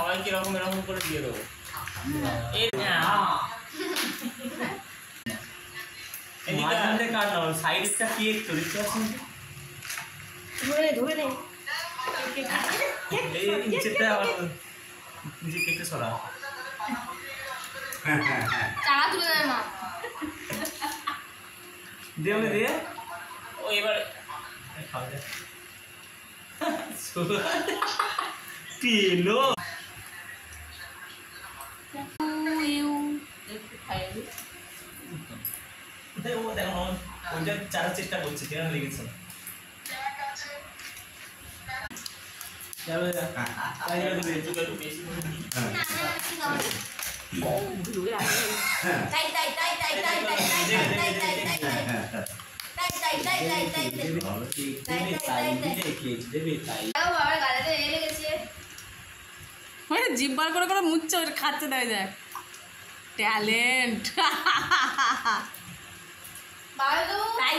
সবাইকে এরকম এরকম করে দিয়ে দেবো। সাইডটা কি একটু দেখতে পাচ্ছেন? ধরে নে নিচেটা নিচে কেটে সরা। চারা তুলে দেয় মা দিয়ে দিয়ে ও এবারে কিলো চারার চেষ্টা করছে কেন লেগেছে জিভ বার করে করে মুচ্ছে খাচ্ছে দেয় যায় ট্যালেন্ট তাই